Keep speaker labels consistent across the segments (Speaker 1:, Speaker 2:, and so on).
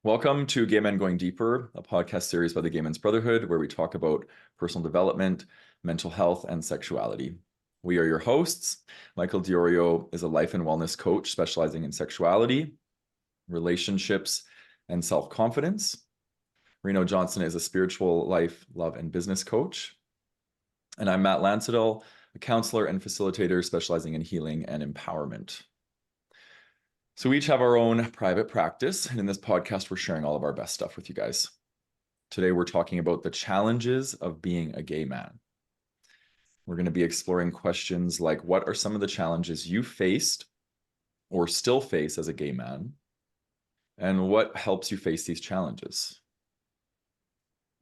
Speaker 1: Welcome to Gay Men Going Deeper, a podcast series by the Gay Men's Brotherhood, where we talk about personal development, mental health, and sexuality. We are your hosts. Michael Diorio is a life and wellness coach specializing in sexuality, relationships, and self-confidence. Reno Johnson is a spiritual life, love, and business coach. And I'm Matt Lansedal, a counselor and facilitator specializing in healing and empowerment. So we each have our own private practice, and in this podcast, we're sharing all of our best stuff with you guys. Today, we're talking about the challenges of being a gay man. We're going to be exploring questions like, what are some of the challenges you faced or still face as a gay man? And what helps you face these challenges?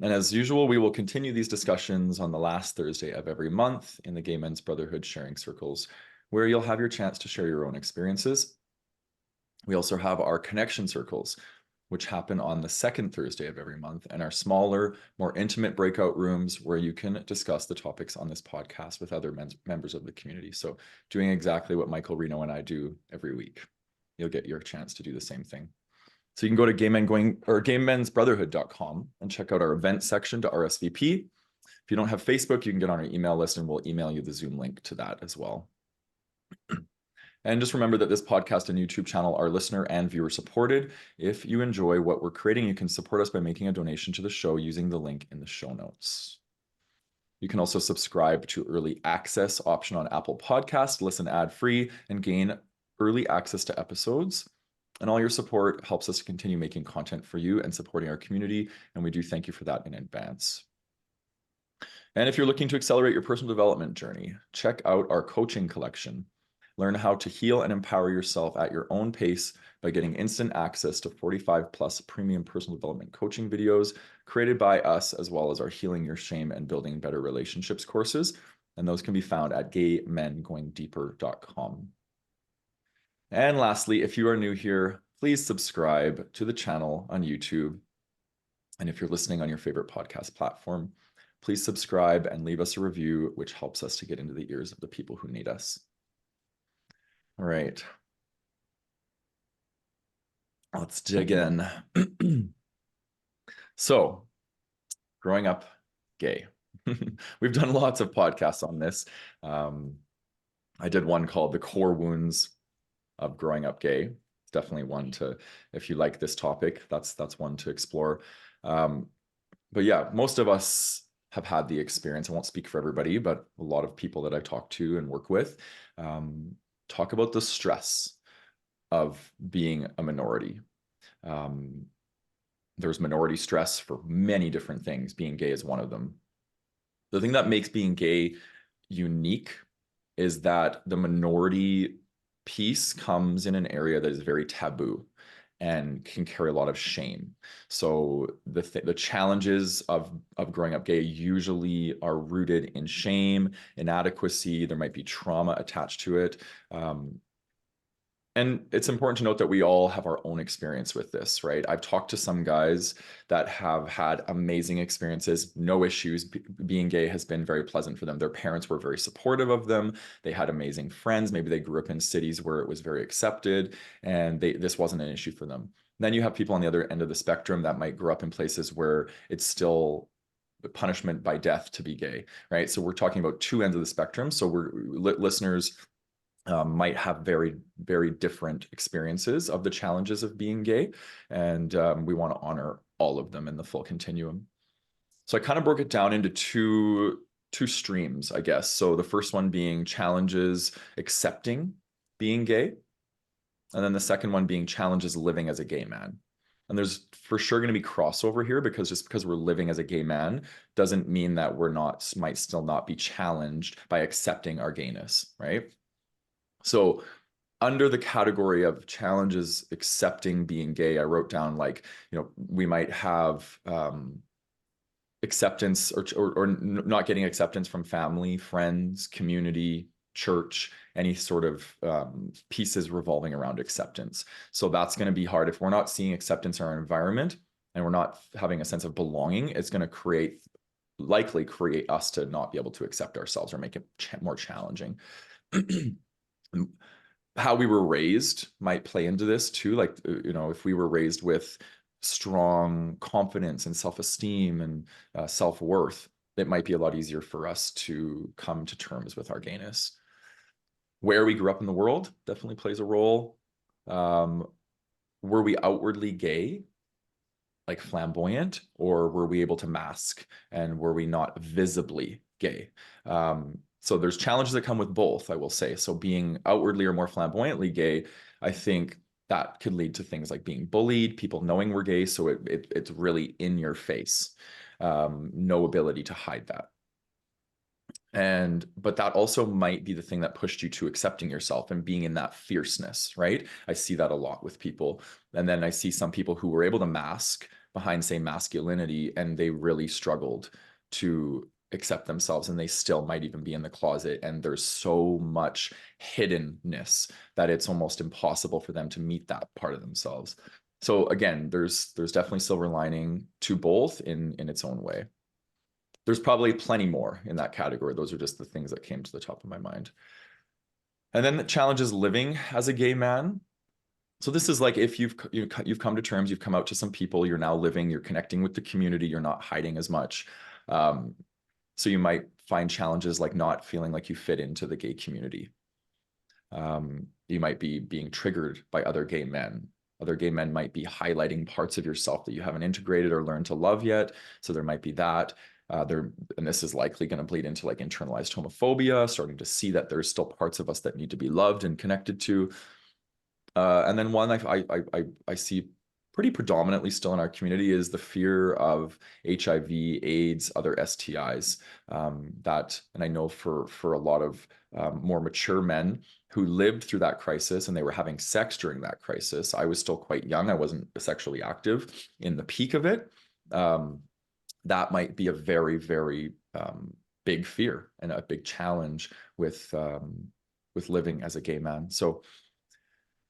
Speaker 1: And as usual, we will continue these discussions on the last Thursday of every month in the Gay Men's Brotherhood sharing circles, where you'll have your chance to share your own experiences. We also have our connection circles, which happen on the second Thursday of every month, and our smaller, more intimate breakout rooms where you can discuss the topics on this podcast with other members of the community. So doing exactly what Michael, Reno, and I do every week. You'll get your chance to do the same thing. So you can go to gaymensbrotherhood.com and check out our event section to RSVP. If you don't have Facebook, you can get on our email list and we'll email you the Zoom link to that as well. And just remember that this podcast and YouTube channel are listener and viewer supported. If you enjoy what we're creating, you can support us by making a donation to the show using the link in the show notes. You can also subscribe to early access option on Apple Podcasts, listen ad-free, and gain early access to episodes. And all your support helps us to continue making content for you and supporting our community. And we do thank you for that in advance. And if you're looking to accelerate your personal development journey, check out our coaching collection. Learn how to heal and empower yourself at your own pace by getting instant access to 45 plus premium personal development coaching videos created by us, as well as our Healing Your Shame and Building Better Relationships courses. And those can be found at gaymengoingdeeper.com. And lastly, if you are new here, please subscribe to the channel on YouTube. And if you're listening on your favorite podcast platform, please subscribe and leave us a review, which helps us to get into the ears of the people who need us. All right. Let's dig in. So, growing up gay. We've done lots of podcasts on this. I did one called The Core Wounds of Growing Up Gay. It's definitely one to, if you like this topic, that's one to explore. But yeah, most of us have had the experience. I won't speak for everybody, but a lot of people that I talk to and work with talk about the stress of being a minority. There's minority stress for many different things. Being gay is one of them. The thing that makes being gay unique is that the minority piece comes in an area that is very taboo and can carry a lot of shame. So the challenges of growing up gay usually are rooted in shame, inadequacy. There might be trauma attached to it. And it's important to note that we all have our own experience with this, right? I've talked to some guys that have had amazing experiences, no issues. Being gay has been very pleasant for them. Their parents were very supportive of them. They had amazing friends. Maybe they grew up in cities where it was very accepted and this wasn't an issue for them. Then you have people on the other end of the spectrum that might grow up in places where it's still punishment by death to be gay, right? So we're talking about two ends of the spectrum. So listeners might have very, very different experiences of the challenges of being gay. And we want to honor all of them in the full continuum. So I kind of broke it down into two streams, I guess. So the first one being challenges accepting being gay. And then the second one being challenges living as a gay man. And there's for sure going to be crossover here, because just because we're living as a gay man doesn't mean that might still not be challenged by accepting our gayness, right? So under the category of challenges accepting being gay, I wrote down, like, we might have acceptance or not getting acceptance from family, friends, community, church, any sort of pieces revolving around acceptance. So that's going to be hard. If we're not seeing acceptance in our environment and we're not having a sense of belonging, it's going to likely create us to not be able to accept ourselves or make it more challenging. How we were raised might play into this too. Like, if we were raised with strong confidence and self-esteem and self-worth, it might be a lot easier for us to come to terms with our gayness. Where we grew up in the world definitely plays a role. Were we outwardly gay, like flamboyant, or were we able to mask, and were we not visibly gay? So there's challenges that come with both, I will say. So being outwardly or more flamboyantly gay, I think that could lead to things like being bullied, people knowing we're gay, so it's really in your face. No ability to hide that. But that also might be the thing that pushed you to accepting yourself and being in that fierceness, right? I see that a lot with people. And then I see some people who were able to mask behind, say, masculinity, and they really struggled to accept themselves, and they still might even be in the closet, and there's so much hiddenness that it's almost impossible for them to meet that part of themselves. So again, there's definitely silver lining to both in its own way. There's probably plenty more in that category. Those are just the things that came to the top of my mind. And then the challenges living as a gay man. So this is like if you've come to terms, you've come out to some people, you're now living, you're connecting with the community, you're not hiding as much. So you might find challenges like not feeling like you fit into the gay community. You might be being triggered by other gay men. Other gay men might be highlighting parts of yourself that you haven't integrated or learned to love yet. So there might be that. And this is likely going to bleed into like internalized homophobia, starting to see that there's still parts of us that need to be loved and connected to. And then one I see pretty predominantly still in our community is the fear of HIV, AIDS, other STIs. And I know for a lot of more mature men who lived through that crisis and they were having sex during that crisis. I was still quite young. I wasn't sexually active in the peak of it. That might be a very, very big fear and a big challenge with living as a gay man. So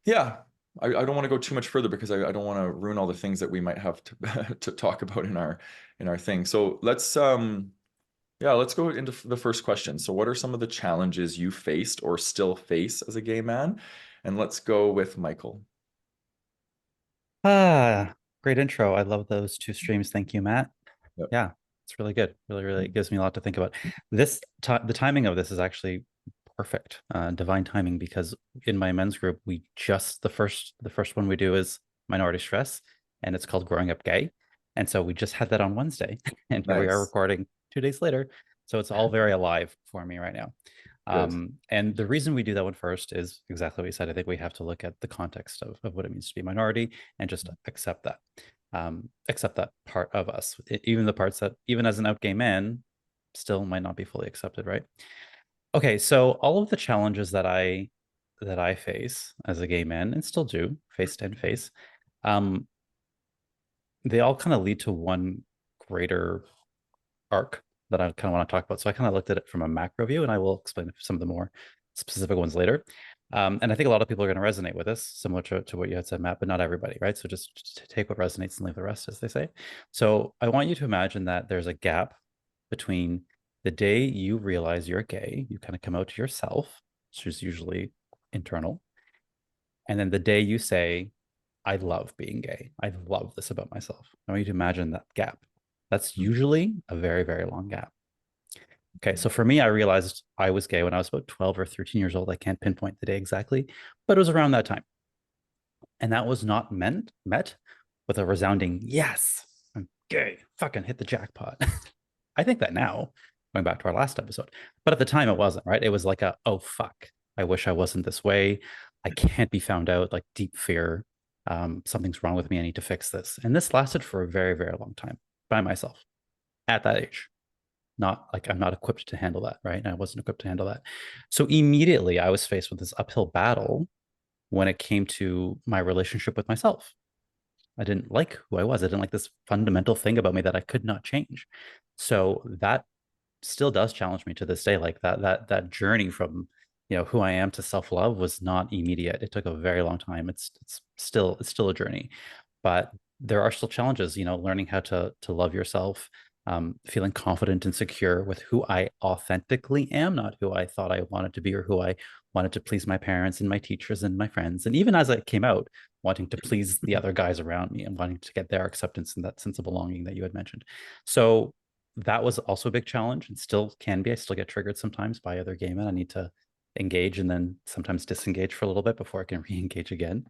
Speaker 1: yeah, I don't want to go too much further because I don't want to ruin all the things that we might have to talk about in our thing. So let's go into the first question. So what are some of the challenges you faced or still face as a gay man? And let's go with Michael.
Speaker 2: Great intro. I love those two streams. Thank you, Matt.
Speaker 1: Yep.
Speaker 2: Yeah, it's really good. Really, really gives me a lot to think about. The timing of this is actually perfect, divine timing, because in my men's group, the first one we do is minority stress, and it's called Growing Up Gay. And so we just had that on Wednesday, and here we are
Speaker 1: Nice.
Speaker 2: recording 2 days later. So it's all very alive for me right now.
Speaker 1: Good.
Speaker 2: And the reason we do that one first is exactly what you said. I think we have to look at the context of what it means to be minority and just accept that part of us, even the parts that, even as an out gay man, still might not be fully accepted, right? Okay, so all of the challenges that I face as a gay man and still do face and face, they all kind of lead to one greater arc that I kind of want to talk about. So I kind of looked at it from a macro view, and I will explain some of the more specific ones later. And I think a lot of people are going to resonate with this, similar to what you had said, Matt, but not everybody, right? So just take what resonates and leave the rest, as they say. So I want you to imagine that there's a gap between the day you realize you're gay, you kind of come out to yourself, which is usually internal, and then the day you say, I love being gay. I love this about myself. I want you to imagine that gap. That's usually a very, very long gap. Okay, so for me, I realized I was gay when I was about 12 or 13 years old. I can't pinpoint the day exactly, but it was around that time. And that was not met with a resounding, yes, I'm gay, fucking hit the jackpot. I think that now, going back to our last episode, but at the time it wasn't, right? It was like oh, fuck, I wish I wasn't this way. I can't be found out, like deep fear. Something's wrong with me. I need to fix this. And this lasted for a very, very long time by myself at that age. Not like I'm not equipped to handle that, right? I wasn't equipped to handle that. So immediately I was faced with this uphill battle when it came to my relationship with myself. I didn't like who I was. I didn't like this fundamental thing about me that I could not change. So that still does challenge me to this day. Like that journey from who I am to self-love was not immediate. It took a very long time. It's still a journey, but there are still challenges. Learning how to love yourself, feeling confident and secure with who I authentically am, not who I thought I wanted to be or who I wanted to please my parents and my teachers and my friends. And even as I came out, wanting to please the other guys around me and wanting to get their acceptance and that sense of belonging that you had mentioned. So that was also a big challenge and still can be. I still get triggered sometimes by other gay men. I need to engage and then sometimes disengage for a little bit before I can re-engage again.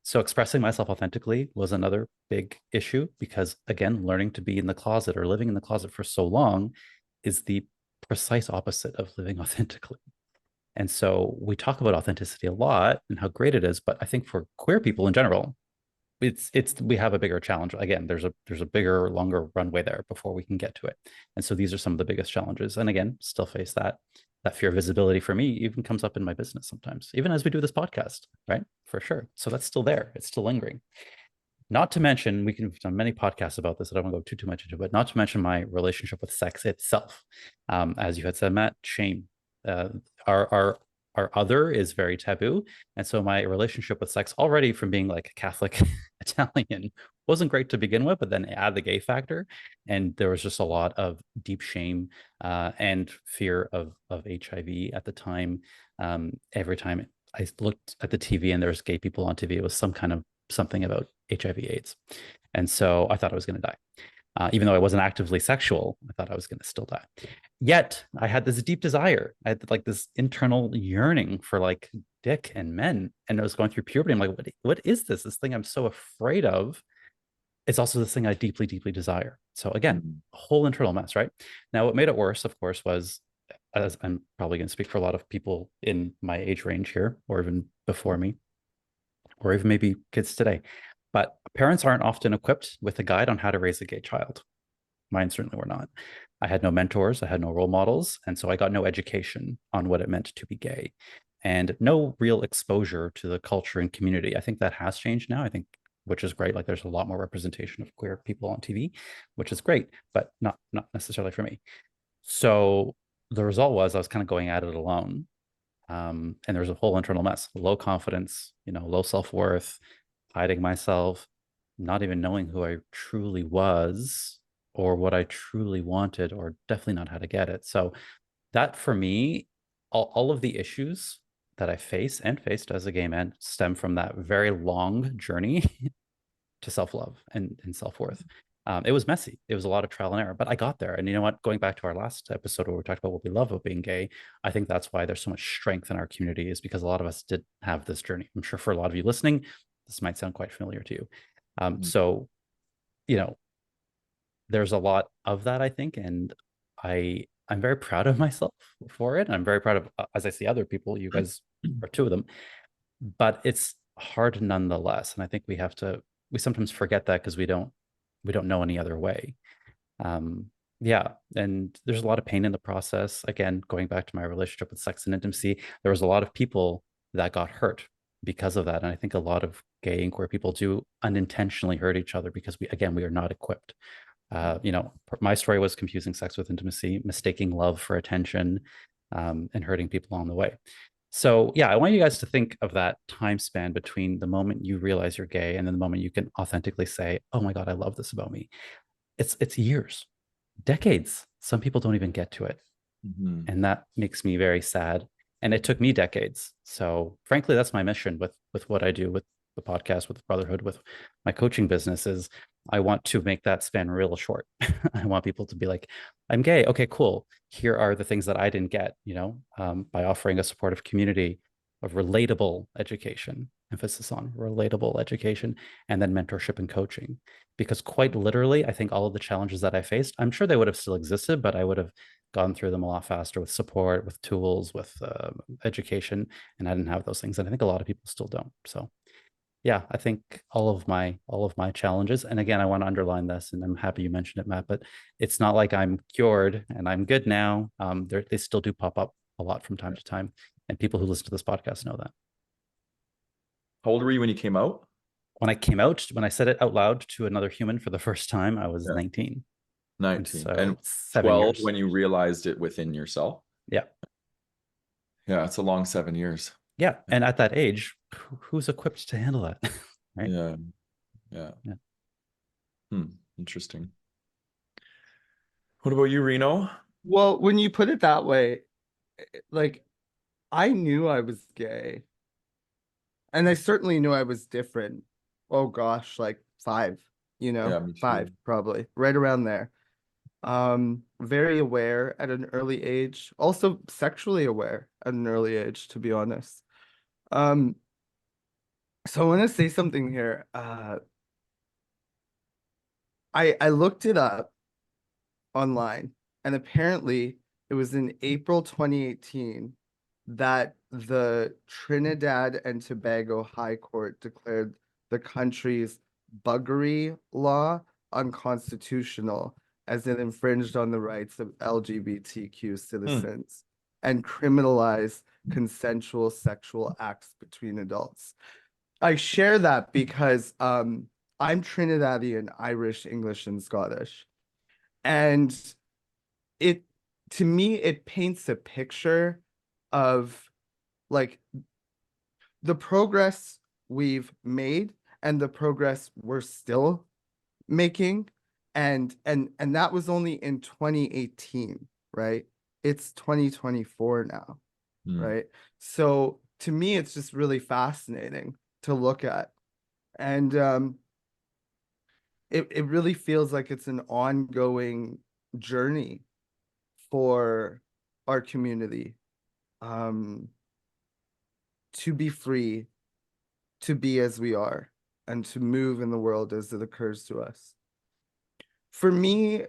Speaker 2: So expressing myself authentically was another big issue because, again, learning to be in the closet or living in the closet for so long is the precise opposite of living authentically. And so we talk about authenticity a lot and how great it is, but I think for queer people in general, it's we have a bigger challenge. Again, there's a bigger, longer runway there before we can get to it. And so these are some of the biggest challenges. And again, still face that fear of visibility for me even comes up in my business sometimes, even as we do this podcast, right? For sure. So that's still there. It's still lingering. Not to mention, we can have done many podcasts about this. I don't want to go too much into it, but not to mention my relationship with sex itself. As you had said, Matt, shame. Uh, our other is very taboo. And so my relationship with sex already from being like a Catholic Italian wasn't great to begin with, but then add the gay factor. And there was just a lot of deep shame and fear of HIV at the time. Every time I looked at the TV and there's gay people on TV, it was some kind of something about HIV/AIDS. And so I thought I was going to die. Even though I wasn't actively sexual, I thought I was going to still die. Yet I had this deep desire. I had like this internal yearning for like dick and men. And I was going through puberty. I'm like, what is this? This thing I'm so afraid of. It's also this thing I deeply, deeply desire. So again, a whole internal mess, right? Now, what made it worse, of course, was, as I'm probably going to speak for a lot of people in my age range here, or even before me, or even maybe kids today. But parents aren't often equipped with a guide on how to raise a gay child. Mine certainly were not. I had no mentors, I had no role models, and so I got no education on what it meant to be gay and no real exposure to the culture and community. I think that has changed now. I think, which is great. Like there's a lot more representation of queer people on TV, which is great, but not necessarily for me. So the result was I was kind of going at it alone. And there's a whole internal mess, low confidence, low self-worth, hiding myself, not even knowing who I truly was or what I truly wanted, or definitely not how to get it. So that for me, all of the issues that I face and faced as a gay man stem from that very long journey to self-love and self-worth. It was messy. It was a lot of trial and error, but I got there. And you know what? Going back to our last episode where we talked about what we love about being gay, I think that's why there's so much strength in our community, is because a lot of us did have this journey. I'm sure for a lot of you listening, this might sound quite familiar to you. So, there's a lot of that, I think, and I'm very proud of myself for it. I'm very proud of, as I see other people, you guys are two of them, but it's hard nonetheless. And I think we sometimes forget that because we don't know any other way. Yeah. And there's a lot of pain in the process. Again, going back to my relationship with sex and intimacy, there was a lot of people that got hurt because of that. And I think a lot of gay and queer people do unintentionally hurt each other because we are not equipped. My story was confusing sex with intimacy, mistaking love for attention, and hurting people along the way. So yeah, I want you guys to think of that time span between the moment you realize you're gay and then the moment you can authentically say, oh my God, I love this about me. It's years, decades. Some people don't even get to it. And that makes me very sad. And it took me decades. So frankly, that's my mission with what I do with the podcast, with Brotherhood, with my coaching business, is I want to make that span real short. I want people to be like, I'm gay. Okay, cool. Here are the things that I didn't get, by offering a supportive community of relatable education, emphasis on relatable education, and then mentorship and coaching. Because quite literally, I think all of the challenges that I faced, I'm sure they would have still existed, but I would have gone through them a lot faster with support, with tools, with education, and I didn't have those things. And I think a lot of people still don't. So yeah, I think all of my challenges, and again, I want to underline this, and I'm happy you mentioned it, Matt, but it's not like I'm cured and I'm good now. They still do pop up a lot from time to time, and people who listen to this podcast know that.
Speaker 1: How old were you when you came out?
Speaker 2: When I said it out loud to another human for the first time, I was 19.
Speaker 1: 19.
Speaker 2: And so
Speaker 1: 12 when you realized it within yourself?
Speaker 2: Yeah.
Speaker 1: Yeah, it's a long 7 years.
Speaker 2: Yeah. And at that age, who's equipped to handle that? Right.
Speaker 1: Yeah. Interesting. What about you, Reno?
Speaker 3: Well, when you put it that way, like I knew I was gay. And I certainly knew I was different. Oh gosh, like 5,
Speaker 1: Yeah, me too.
Speaker 3: 5 probably, right around there. Very aware at an early age, also sexually aware at an early age, to be honest. Um, so I want to say something here. I looked it up online, and apparently it was in April 2018 that the Trinidad and Tobago High Court declared the country's buggery law unconstitutional as it infringed on the rights of LGBTQ
Speaker 1: Hmm.
Speaker 3: citizens and criminalized consensual sexual acts between adults. I share that because I'm Trinidadian, Irish, English, and Scottish. And it to me it paints a picture of like the progress we've made and the progress we're still making, and that was only in 2018, right? It's 2024 now,
Speaker 1: Hmm.
Speaker 3: right? So to me it's just really fascinating to look at, and it really feels like it's an ongoing journey for our community, um, to be free, to be as we are, and to move in the world as it occurs to us. For me,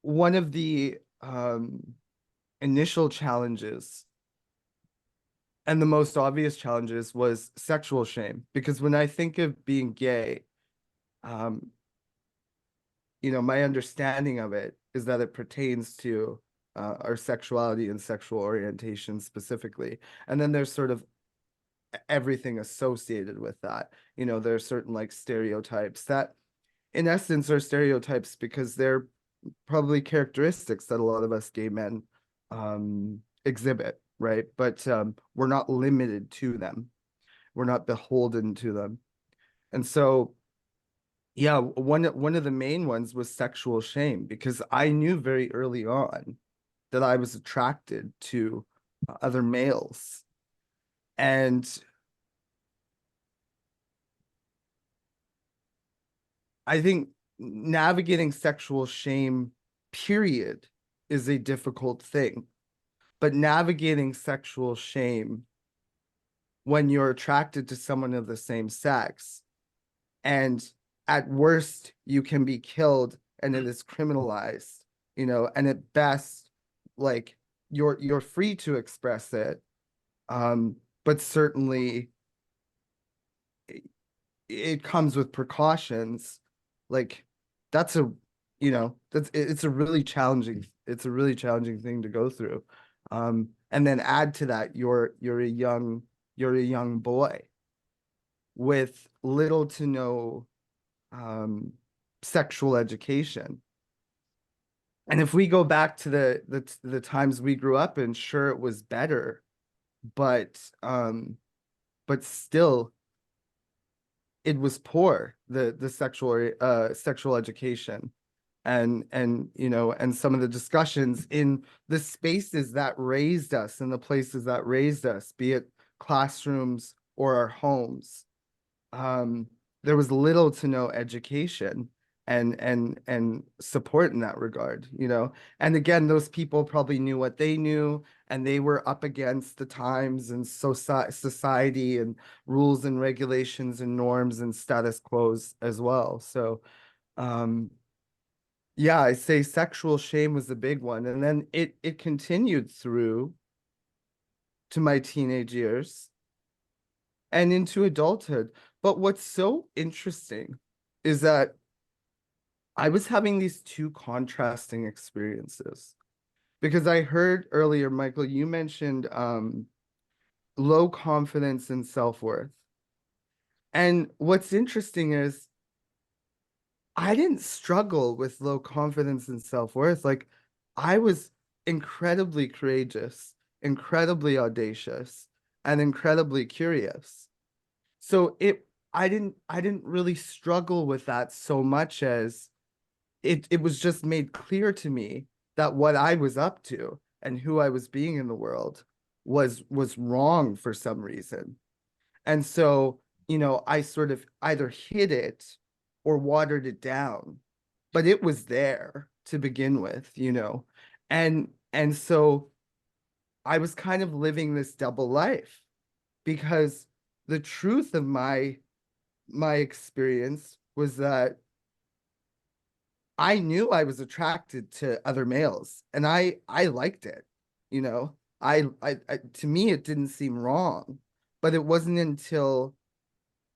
Speaker 3: one of the initial challenges and the most obvious challenges was sexual shame. Because when I think of being gay, um, my understanding of it is that it pertains to our sexuality and sexual orientation specifically. And then there's sort of everything associated with that. There are certain like stereotypes that in essence are stereotypes because they're probably characteristics that a lot of us gay men exhibit, right? But we're not limited to them. We're not beholden to them. And so yeah, one of the main ones was sexual shame, because I knew very early on that I was attracted to other males. And I think navigating sexual shame, period, is a difficult thing. But navigating sexual shame when you're attracted to someone of the same sex, and at worst, you can be killed and it is criminalized, and at best, like you're free to express it. But certainly it comes with precautions. Like that's a it's a really challenging thing to go through. And then add to that you're a young boy with little to no sexual education. And if we go back to the times we grew up in, sure, it was better, but still it was poor, the sexual education, and some of the discussions in the spaces that raised us and the places that raised us, be it classrooms or our homes. um there was little to no education and support in that regard, and again, those people probably knew what they knew, and they were up against the times and society and rules and regulations and norms and status quos as well. So yeah, I say sexual shame was a big one, and then it continued through to my teenage years and into adulthood. But what's so interesting is that I was having these two contrasting experiences, because I heard earlier, Michael, you mentioned low confidence and self-worth. And what's interesting is I didn't struggle with low confidence and self-worth. Like I was incredibly courageous, incredibly audacious, and incredibly curious. So I didn't really struggle with that so much as it was just made clear to me that what I was up to and who I was being in the world was wrong for some reason. And so, you know, I sort of either hid it or watered it down, but it was there to begin with, you know. And so I was kind of living this double life, because the truth of my experience was that I knew I was attracted to other males, and I liked it, you know. I to me it didn't seem wrong, but it wasn't until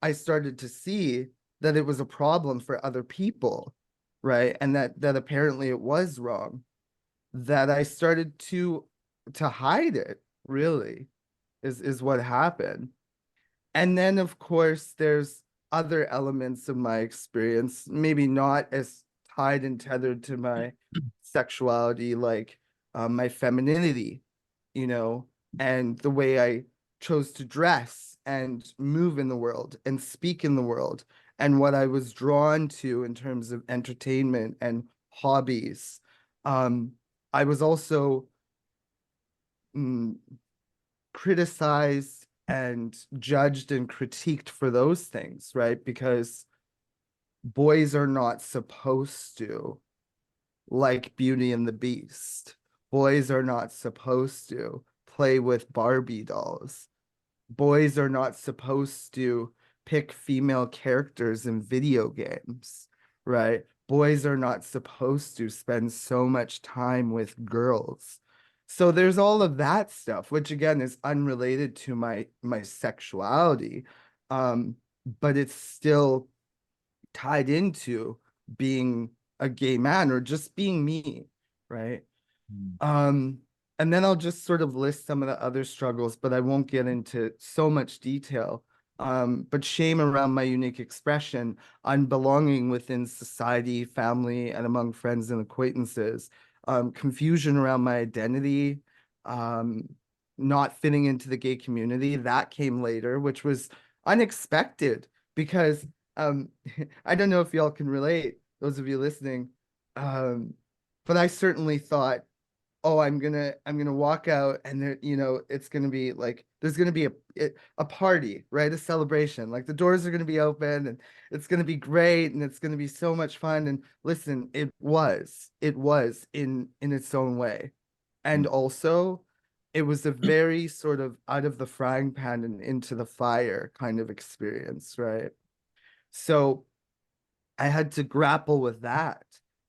Speaker 3: I started to see that it was a problem for other people, right? And that apparently it was wrong, that I started to hide it, really, is what happened. And then, of course, there's other elements of my experience, maybe not as tied and tethered to my sexuality, like my femininity, you know, and the way I chose to dress and move in the world and speak in the world, and what I was drawn to in terms of entertainment and hobbies. Um, I was also mm, criticized and judged and critiqued for those things, right? Because boys are not supposed to like Beauty and the Beast. Boys are not supposed to play with Barbie dolls. Boys are not supposed to pick female characters in video games, right? Boys are not supposed to spend so much time with girls. So there's all of that stuff, which again is unrelated to my sexuality, but it's still tied into being a gay man or just being me, right? Um, and then I'll just sort of list some of the other struggles, but I won't get into so much detail. But shame around my unique expression, unbelonging within society, family, and among friends and acquaintances, confusion around my identity, um, not fitting into the gay community, that came later, which was unexpected because I don't know if y'all can relate, those of you listening, but I certainly thought, oh, I'm gonna walk out and there, you know, it's gonna be like there's gonna be a party, right? A celebration. Like the doors are gonna be open and it's gonna be great and it's gonna be so much fun. And listen, it was in its own way. And also it was a very sort of out of the frying pan and into the fire kind of experience, right? So I had to grapple with that.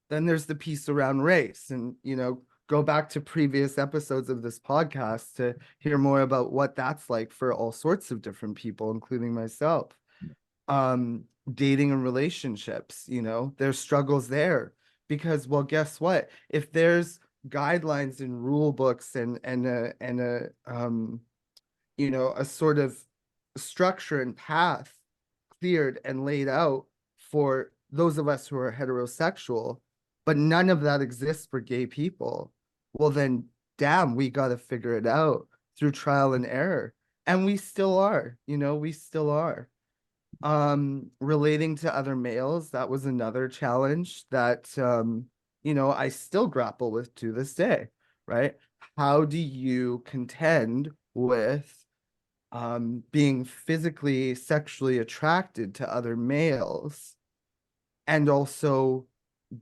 Speaker 3: Then there's the piece around race, and you know, go back to previous episodes of this podcast to hear more about what that's like for all sorts of different people, including myself. Um, Dating and relationships, you know, there's struggles there because, well, guess what? If there's guidelines and rule books and you know, a sort of structure and path cleared and laid out for those of us who are heterosexual, but none of that exists for gay people. Well, then, damn, we got to figure it out through trial and error. And we still are, you know, we still are. Relating to other males, that was another challenge that, you know, I still grapple with to this day, right? How do you contend with being physically, sexually attracted to other males and also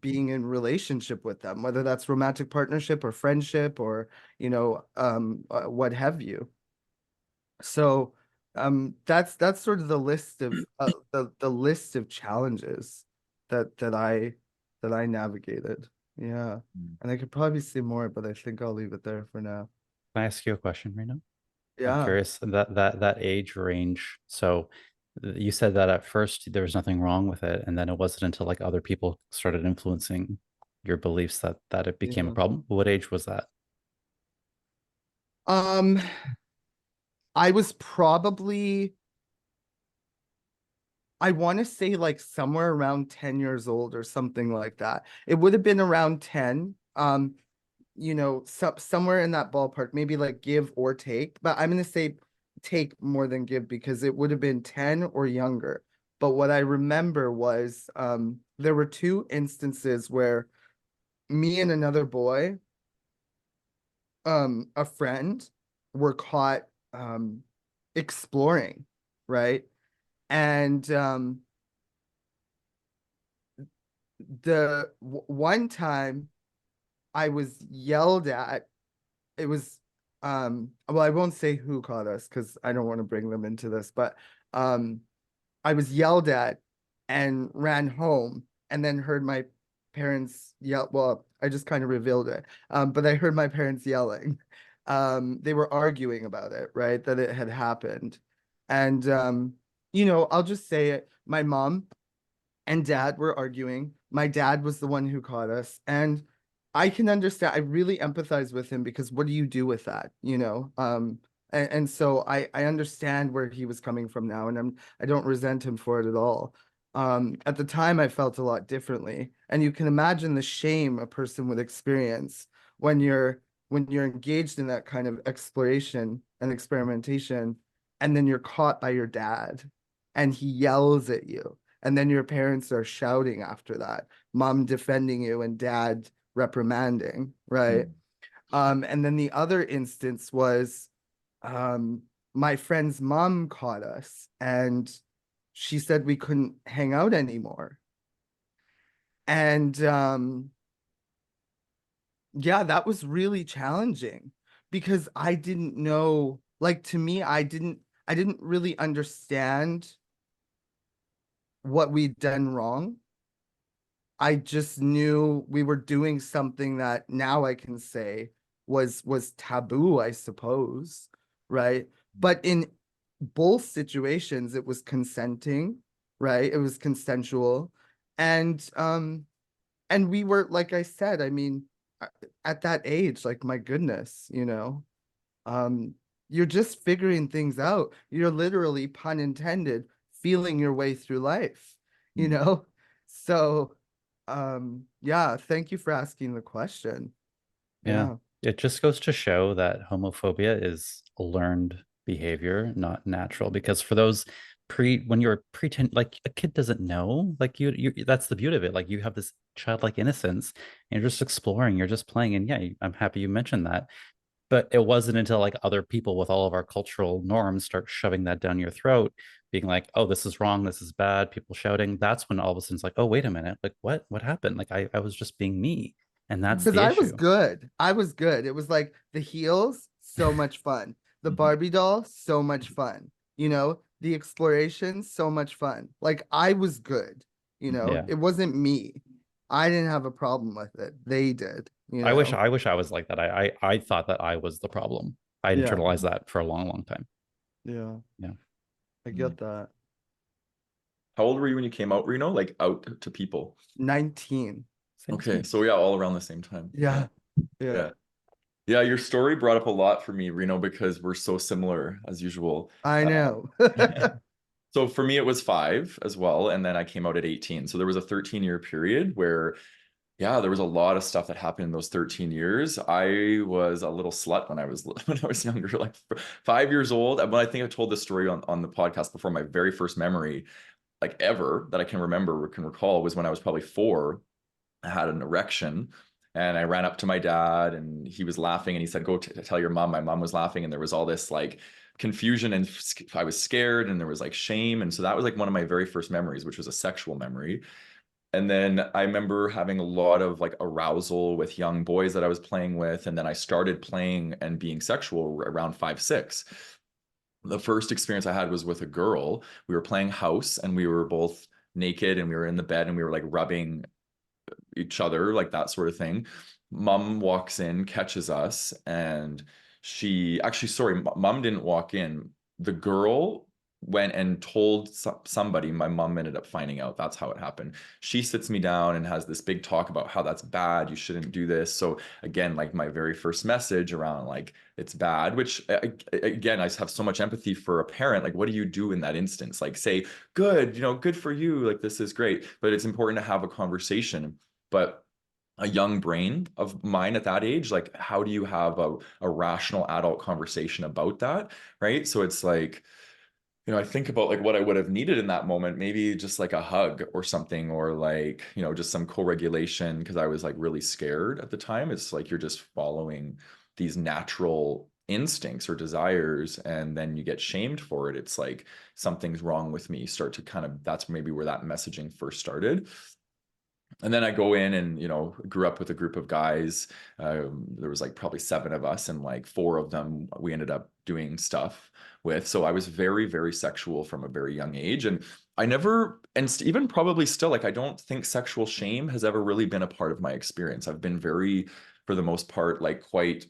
Speaker 3: being in relationship with them, whether that's romantic partnership or friendship or, you know, what have you. So that's sort of the list of the list of challenges that I navigated. Yeah. And I could probably say more, but I think I'll leave it there for now.
Speaker 2: Can I ask you a question right now? I'm
Speaker 3: Yeah.
Speaker 2: curious that age range. So you said that at first there was nothing wrong with it, and then it wasn't until like other people started influencing your beliefs that it became a
Speaker 3: Yeah.
Speaker 2: problem. What age was that?
Speaker 3: Um, I was probably, I want to say like somewhere around 10 years old or something like that. It would have been around 10. You know, somewhere in that ballpark, maybe like give or take, but I'm gonna say take more than give because it would have been 10 or younger. But what I remember was there were two instances where me and another boy, a friend, were caught exploring right? And one time I was yelled at. It was well, I won't say who caught us because I don't want to bring them into this, but I was yelled at and ran home and then heard my parents yell. Well, I just kind of revealed it. But I heard my parents yelling. They were arguing about it, right? That it had happened. And I'll just say it. My mom and dad were arguing. My dad was the one who caught us. And I can understand, I really empathize with him because what do you do with that, and so I understand where he was coming from now, and I don't resent him for it at all. At the time I felt a lot differently, and you can imagine the shame a person would experience when you're engaged in that kind of exploration and experimentation, and then you're caught by your dad and he yells at you, and then your parents are shouting after that, mom defending you and dad reprimanding, right? And then the other instance was my friend's mom caught us and she said we couldn't hang out anymore. And yeah, that was really challenging because I didn't know, like, to me, I didn't really understand what we'd done wrong. I just knew we were doing something that now I can say was taboo, I suppose, right? But in both situations, it was consenting, right? It was consensual. And we were, like I said, I mean, at that age, like, my goodness, you're just figuring things out. You're literally, pun intended, feeling your way through life, you know? So yeah, thank you for asking the question.
Speaker 2: Yeah. It just goes to show that homophobia is a learned behavior, not natural. Because for those when you're pretend, like, a kid doesn't know, like, you that's the beauty of it. Like, you have this childlike innocence and you're just exploring, you're just playing. And yeah, I'm happy you mentioned that. But it wasn't until, like, other people with all of our cultural norms start shoving that down your throat, being like, oh, this is wrong, this is bad, people shouting, that's when all of a sudden it's like, oh, wait a minute, like, what happened? Like, I was just being me. And that's
Speaker 3: Because
Speaker 2: the
Speaker 3: I was
Speaker 2: issue.
Speaker 3: good. I was good. It was like the heels, so much fun. The Barbie doll, so much fun. The exploration, so much fun. Like, I was good.
Speaker 2: Yeah.
Speaker 3: It wasn't me. I didn't have a problem with it. They did,
Speaker 2: I wish I was like that. I thought that I was the problem. I
Speaker 3: Yeah.
Speaker 2: internalized that for a long, long time.
Speaker 3: Yeah.
Speaker 2: Yeah.
Speaker 3: I get that.
Speaker 1: How old were you when you came out, Reno? Like, out to people?
Speaker 3: 19.
Speaker 1: Okay, so yeah, all around the same time.
Speaker 3: Yeah.
Speaker 1: Yeah. Yeah, your story brought up a lot for me, Reno, because we're so similar as usual.
Speaker 3: I know.
Speaker 1: So for me, it was 5 as well. And then I came out at 18. So there was a 13-year period where, yeah, there was a lot of stuff that happened in those 13 years. I was a little slut when I was younger, like 5 years old. But I think I told this story on the podcast before. My very first memory, like, ever, that I can remember or can recall, was when I was probably 4. I had an erection and I ran up to my dad and he was laughing and he said, go tell your mom. My mom was laughing and there was all this, like, confusion and I was scared and there was, like, shame. And so that was, like, one of my very first memories, which was a sexual memory. And then I remember having a lot of, like, arousal with young boys that I was playing with. And then I started playing and being sexual around 5, 6. The first experience I had was with a girl. We were playing house and we were both naked and we were in the bed and we were, like, rubbing each other, like, that sort of thing. Mom walks in, catches us, and she actually, sorry, mom didn't walk in. The girl went and told somebody. My mom ended up finding out. That's how it happened. She sits me down and has this big talk about how that's bad. You shouldn't do this. So again, like, my very first message around, like, it's bad, which, again, I have so much empathy for a parent. Like, what do you do in that instance? Like, say, good, good for you. Like, this is great. But it's important to have a conversation. But a young brain of mine at that age, like, how do you have a rational adult conversation about that? Right. So it's like, I think about, like, what I would have needed in that moment, maybe just like a hug or something, or, like, just some co-regulation, because I was, like, really scared at the time. It's like you're just following these natural instincts or desires, and then you get shamed for it. It's like something's wrong with me. You start to kind of, that's maybe where that messaging first started. And then I go in and, grew up with a group of guys. There was like probably 7 of us, and like 4 of them we ended up doing stuff with. So I was very, very sexual from a very young age. And I never, and even probably still, like, I don't think sexual shame has ever really been a part of my experience. I've been very, for the most part, like quite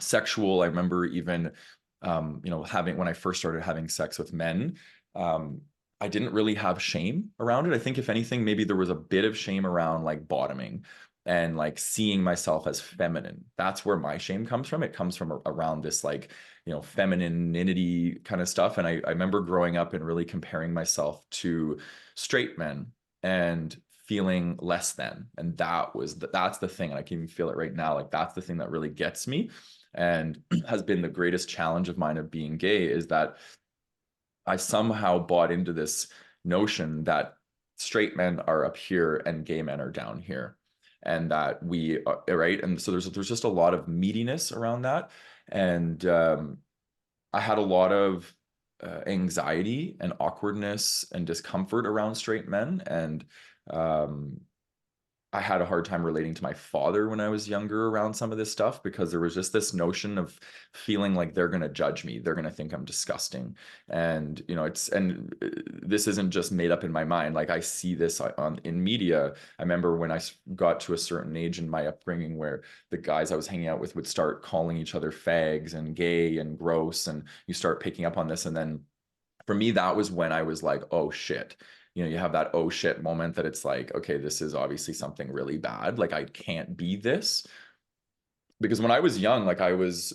Speaker 1: sexual. I remember even, when I first started having sex with men, I didn't really have shame around it. I think if anything, maybe there was a bit of shame around like bottoming and like seeing myself as feminine. That's where my shame comes from. It comes from around this like, femininity kind of stuff. And I remember growing up and really comparing myself to straight men and feeling less than. And that's the thing. And I can even feel it right now. Like that's the thing that really gets me and has been the greatest challenge of mine of being gay, is that I somehow bought into this notion that straight men are up here and gay men are down here, and that we are right. And so there's just a lot of meatiness around that, and I had a lot of anxiety and awkwardness and discomfort around straight men, and I had a hard time relating to my father when I was younger around some of this stuff, because there was just this notion of feeling like they're going to judge me. They're going to think I'm disgusting. And, this isn't just made up in my mind. Like I see this in media. I remember when I got to a certain age in my upbringing where the guys I was hanging out with would start calling each other fags and gay and gross. And you start picking up on this. And then for me, that was when I was like, oh shit. You have that oh shit moment that it's like, okay, this is obviously something really bad. Like I can't be this. Because when I was young, like I was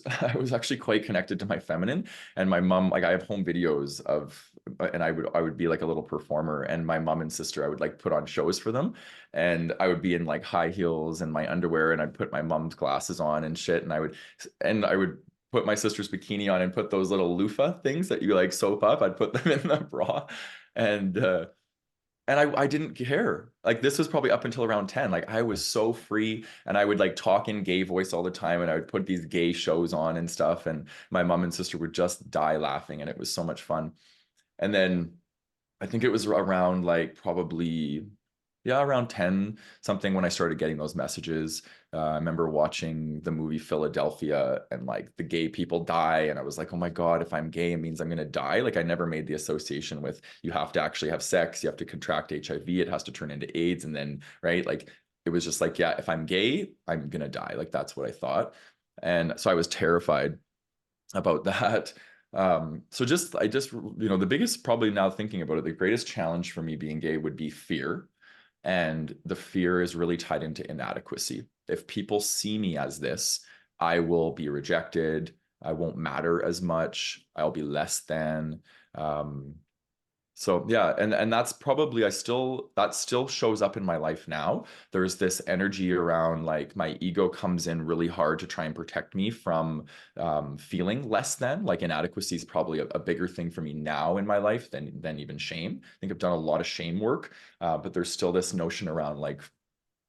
Speaker 1: actually quite connected to my feminine, and my mom, like I have home videos of, and I would be like a little performer, and my mom and sister, I would like put on shows for them, and I would be in like high heels and my underwear, and I'd put my mom's glasses on and shit, and I would put my sister's bikini on and put those little loofah things that you like soap up. I'd put them in the bra, and I didn't care. Like this was probably up until around 10. Like I was so free, and I would like talk in gay voice all the time, and I would put these gay shows on and stuff, and my mom and sister would just die laughing, and it was so much fun. And then I think it was around like probably, yeah, around 10 something when I started getting those messages. I remember watching the movie Philadelphia, and like the gay people die. And I was like, oh my God, if I'm gay, it means I'm going to die. Like I never made the association with you have to actually have sex. You have to contract HIV. It has to turn into AIDS. And then, right. Like it was just like, yeah, if I'm gay, I'm going to die. Like that's what I thought. And so I was terrified about that. I just, the biggest, probably now thinking about it, the greatest challenge for me being gay would be fear. And the fear is really tied into inadequacy. If people see me as this, I will be rejected. I won't matter as much. I'll be less than. So yeah, and that's probably that still shows up in my life now. There's this energy around like my ego comes in really hard to try and protect me from feeling less than. Like inadequacy is probably a bigger thing for me now in my life than even shame. I think I've done a lot of shame work, but there's still this notion around like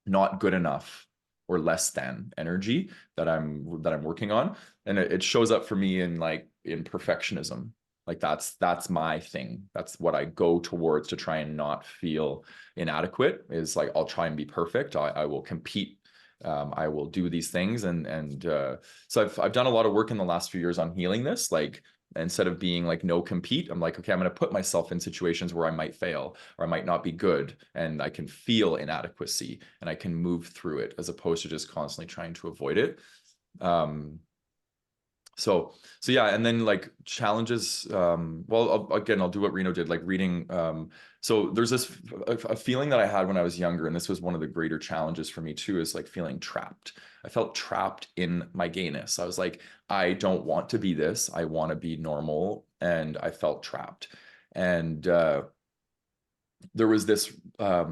Speaker 1: not good enough or less than energy that I'm working on, and it shows up for me in perfectionism. Like that's my thing. That's what I go towards to try and not feel inadequate, is like I'll try and be perfect. I will compete. I will do these things, and so I've done a lot of work in the last few years on healing this. Like instead of being like no compete, I'm like, okay, I'm going to put myself in situations where I might fail or I might not be good, and I can feel inadequacy and I can move through it, as opposed to just constantly trying to avoid it. So yeah, and then like challenges, I'll do what Reno did, like reading. So there's a feeling that I had when I was younger, and this was one of the greater challenges for me too, is like feeling trapped. I felt trapped in my gayness. I was like, I don't want to be this. I want to be normal, and I felt trapped. And there was this, I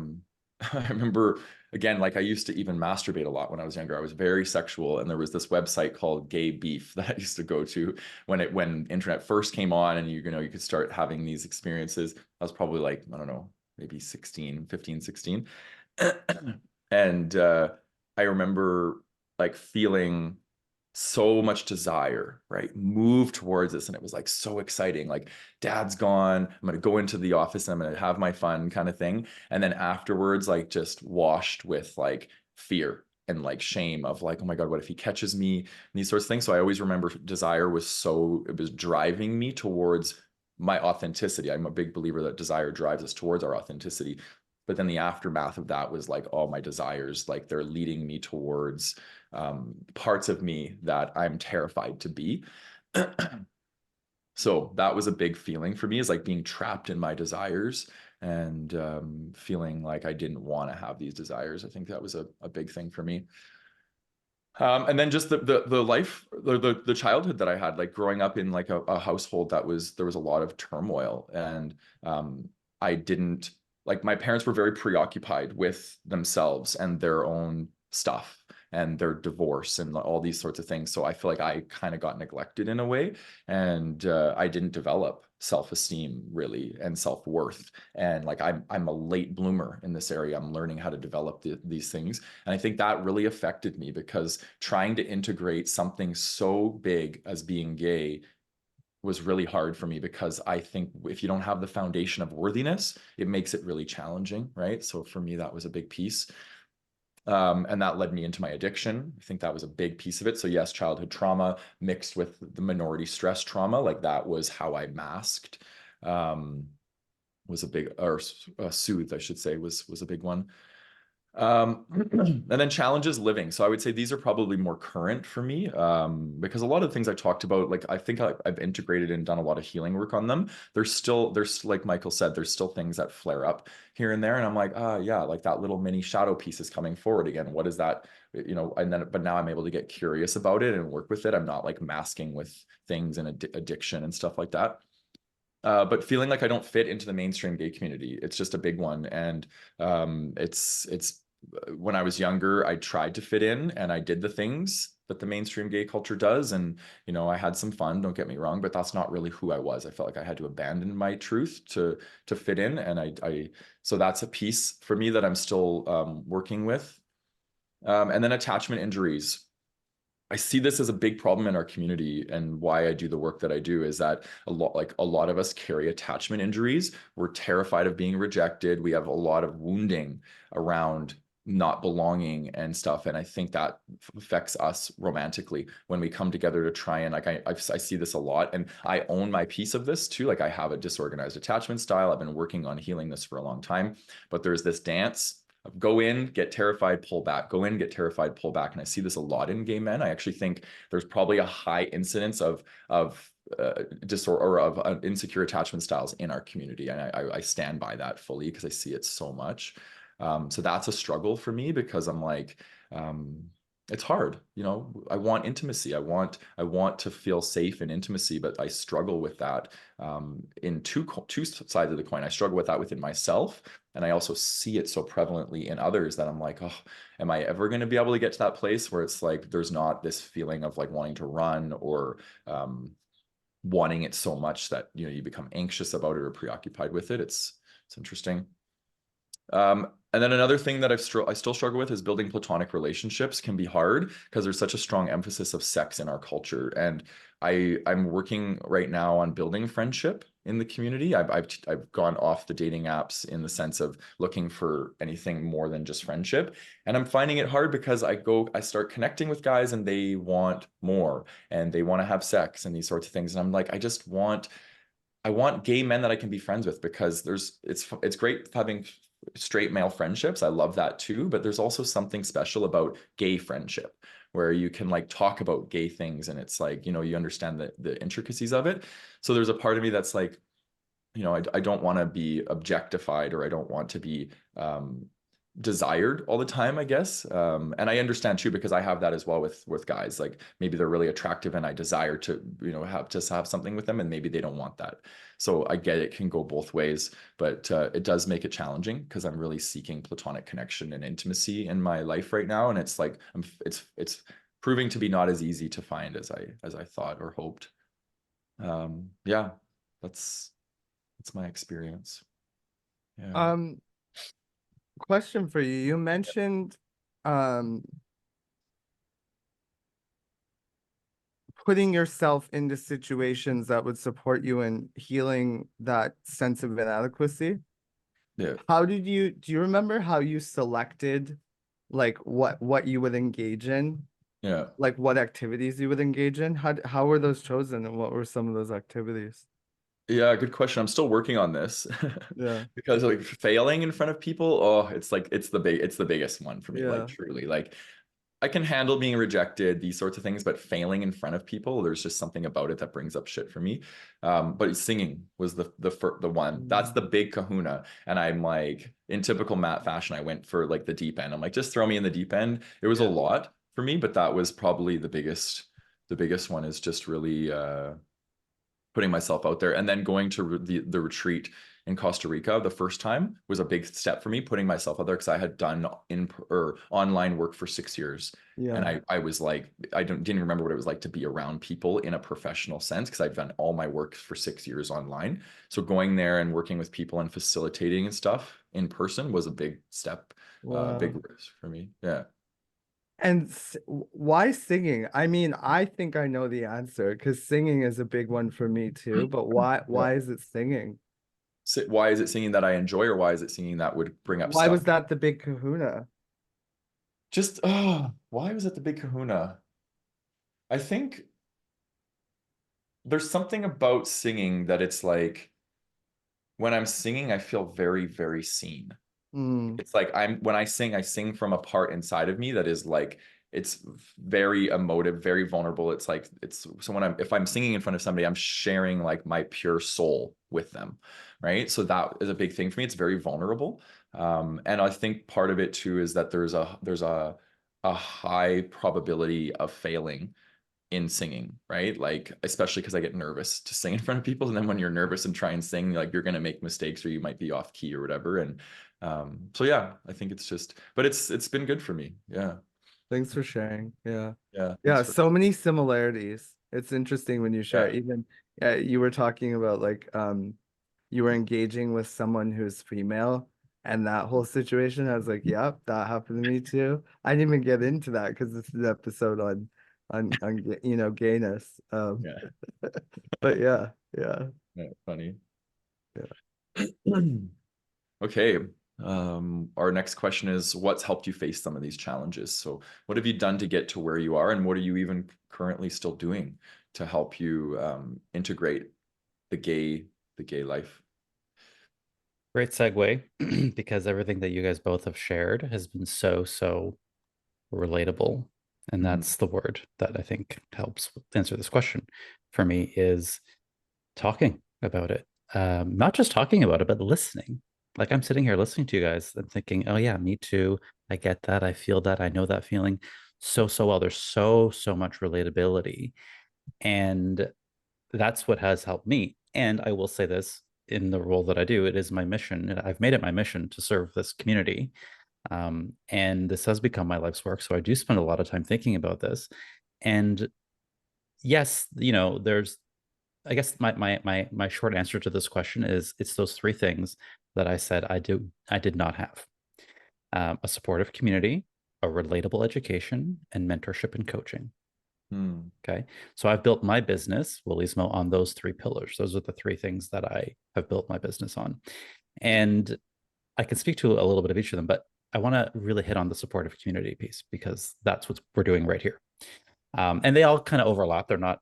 Speaker 1: remember, again, like I used to even masturbate a lot when I was younger. I was very sexual, and there was this website called Gay Beef that I used to go to when internet first came on, and you could start having these experiences. I was probably like, I don't know, maybe 15, 16. And I remember like feeling so much desire, right? Move towards this. And it was like so exciting. Like, dad's gone. I'm going to go into the office and I'm going to have my fun kind of thing. And then afterwards, like just washed with like fear and like shame of like, oh my God, what if he catches me? And these sorts of things. So I always remember desire was it was driving me towards my authenticity. I'm a big believer that desire drives us towards our authenticity. But then the aftermath of that was like all my desires, like they're leading me towards parts of me that I'm terrified to be. So that was a big feeling for me, is like being trapped in my desires and feeling like I didn't want to have these desires. I think that was a big thing for me. And then just the life, the childhood that I had, like growing up in like a household there was a lot of turmoil, and I didn't, like, my parents were very preoccupied with themselves and their own stuff and their divorce and all these sorts of things. So I feel like I kind of got neglected in a way, and I didn't develop self-esteem really and self-worth. And like I'm a late bloomer in this area. I'm learning how to develop these things. And I think that really affected me, because trying to integrate something so big as being gay was really hard for me, because I think if you don't have the foundation of worthiness, it makes it really challenging, right? So for me, that was a big piece. And that led me into my addiction. I think that was a big piece of it. So yes, childhood trauma mixed with the minority stress trauma, like that was how I masked, was a big, or soothed, I should say, was a big one. And then challenges living. So I would say these are probably more current for me, because a lot of the things I talked about, like I think I've integrated and done a lot of healing work on them. There's like Michael said, there's still things that flare up here and there, and I'm like, yeah, like that little mini shadow piece is coming forward again. What is that? You know, and then, but now I'm able to get curious about it and work with it. I'm not like masking with things and addiction and stuff like that. But feeling like I don't fit into the mainstream gay community, it's just a big one. And it's when I was younger, I tried to fit in and I did the things that the mainstream gay culture does. And, you know, I had some fun, don't get me wrong, but that's not really who I was. I felt like I had to abandon my truth to fit in. And so that's a piece for me that I'm still working with. And then attachment injuries. I see this as a big problem in our community, and why I do the work that I do is that a lot of us carry attachment injuries. We're terrified of being rejected. We have a lot of wounding around not belonging and stuff. And I think that affects us romantically when we come together to try and, like, I see this a lot, and I own my piece of this too. Like, I have a disorganized attachment style. I've been working on healing this for a long time, but there's this dance: go in, get terrified, pull back, go in, get terrified, pull back. And I see this a lot in gay men. I actually think there's probably a high incidence of disorder or of insecure attachment styles in our community. And I stand by that fully, because I see it so much. So that's a struggle for me, because I'm like, it's hard, you know. I want intimacy. I want to feel safe in intimacy, but I struggle with that in two sides of the coin. I struggle with that within myself, and I also see it so prevalently in others that I'm like, oh, am I ever going to be able to get to that place where it's like there's not this feeling of like wanting to run or wanting it so much that, you know, you become anxious about it or preoccupied with it. It's interesting. And then another thing that I still struggle with is building platonic relationships can be hard, because there's such a strong emphasis of sex in our culture. And I'm working right now on building friendship in the community. I've gone off the dating apps in the sense of looking for anything more than just friendship. And I'm finding it hard, because I start connecting with guys and they want more and they want to have sex and these sorts of things. And I'm like, I want gay men that I can be friends with, because it's great having straight male friendships. I love that too, but there's also something special about gay friendship, where you can like talk about gay things, and it's like, you know, you understand the intricacies of it. So there's a part of me that's like, you know, I don't want to be objectified, or I don't want to be desired all the time, I guess. And I understand too, because I have that as well with guys. Like, maybe they're really attractive and I desire to, you know, have something with them, and maybe they don't want that. So I get it can go both ways, but it does make it challenging, because I'm really seeking platonic connection and intimacy in my life right now. And it's like, it's proving to be not as easy to find as I thought or hoped. Yeah, that's my experience. Yeah.
Speaker 3: Question for you. You mentioned putting yourself into situations that would support you in healing that sense of inadequacy.
Speaker 1: Yeah.
Speaker 3: Do you remember how you selected like what you would engage in?
Speaker 1: Yeah.
Speaker 3: Like what activities you would engage in? How were those chosen and what were some of those activities?
Speaker 1: Yeah, good question. I'm still working on this
Speaker 3: Yeah.
Speaker 1: because like failing in front of people, oh, it's like it's the biggest one for me.
Speaker 3: Yeah.
Speaker 1: Like truly, like I can handle being rejected, these sorts of things, but failing in front of people, there's just something about it that brings up shit for me. But singing was the one. That's the big kahuna. And I'm like, in typical Matt fashion, I went for like the deep end. I'm like, just throw me in the deep end. It was a
Speaker 3: Yeah.
Speaker 1: lot for me, but that was probably the biggest. The biggest one is just really putting myself out there, and then going to the retreat in Costa Rica the first time was a big step for me, putting myself out there, because I had done online work for 6 years.
Speaker 3: Yeah.
Speaker 1: And I was like, didn't remember what it was like to be around people in a professional sense, because I've done all my work for 6 years online. So going there and working with people and facilitating and stuff in person was a big step, big
Speaker 3: Wow.
Speaker 1: risk for me. Yeah.
Speaker 3: And why singing? I mean, I think I know the answer because singing is a big one for me too. But
Speaker 1: Yeah.
Speaker 3: why is it singing?
Speaker 1: So why is it singing that I enjoy, or why is it singing that would bring up
Speaker 3: Why
Speaker 1: stuff?
Speaker 3: was that the big kahuna?
Speaker 1: Just, oh, why was it the Big Kahuna? I think there's something about singing that it's like, when I'm singing, I feel very, very seen.
Speaker 3: Mm,
Speaker 1: It's like when I sing from a part inside of me that is like, it's very emotive, very vulnerable. It's like, so if I'm singing in front of somebody, I'm sharing like my pure soul with them, right? So that is a big thing for me. It's very vulnerable. And I think part of it too is that there's a high probability of failing in singing, right? Like, especially because I get nervous to sing in front of people. And then when you're nervous and try and sing, like you're going to make mistakes, or you might be off key or whatever. And so, yeah, I think it's just, but it's been good for me. Yeah.
Speaker 3: thanks for sharing. Yeah.
Speaker 1: Yeah.
Speaker 3: Yeah,
Speaker 1: Thanks for,
Speaker 3: so many similarities. It's interesting when you share.
Speaker 1: yeah.
Speaker 3: Even you were talking about like you were engaging with someone who's female and that whole situation. I was like, yep, that happened to me too. I didn't even get into that because this is an episode on gayness.
Speaker 1: Yeah.
Speaker 3: But yeah, yeah,
Speaker 1: Yeah. Funny.
Speaker 3: yeah.
Speaker 1: Okay. Our next question is, what's helped you face some of these challenges? So what have you done to get to where you are, and what are you even currently still doing to help you integrate the gay life?
Speaker 2: Great segue, because everything that you guys both have shared has been so relatable. And
Speaker 1: Mhm.
Speaker 2: that's the word that I think helps answer this question for me, is talking about it. Not just talking about it, but listening. Like, I'm sitting here listening to you guys and thinking, oh yeah, me too. I get that. I feel that. I know that feeling so well. There's so much relatability. And that's what has helped me. And I will say this, in the role that I do, it is my mission, and I've made it my mission to serve this community. And this has become my life's work. So I do spend a lot of time thinking about this. And yes, there's, I guess my short answer to this question is, it's those three things that I said I did not have: a supportive community, a relatable education, and mentorship and coaching.
Speaker 1: Hmm.
Speaker 2: Okay. So I've built my business, Willismo, on those three pillars. Those are the three things that I have built my business on. And I can speak to a little bit of each of them, but I want to really hit on the supportive community piece, because that's what we're doing right here. And they all kind of overlap. They're not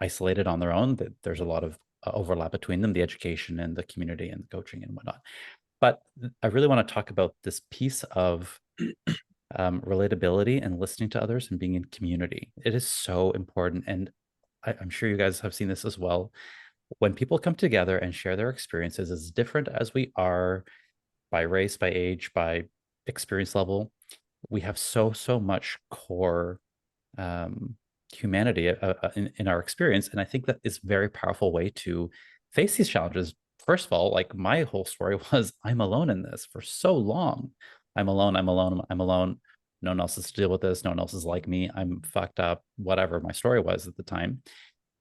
Speaker 2: isolated on their own. There's a lot of overlap between them, the education and the community and the coaching and whatnot. But I really want to talk about this piece of relatability and listening to others and being in community. It is so important. And I'm sure you guys have seen this as well. When people come together and share their experiences, as different as we are, by race, by age, by experience level, we have so much core humanity in our experience. And I think that is a very powerful way to face these challenges. First of all, like, my whole story was, I'm alone in this for so long. I'm alone. No one else is to deal with this. No one else is like me. I'm fucked up, whatever my story was at the time.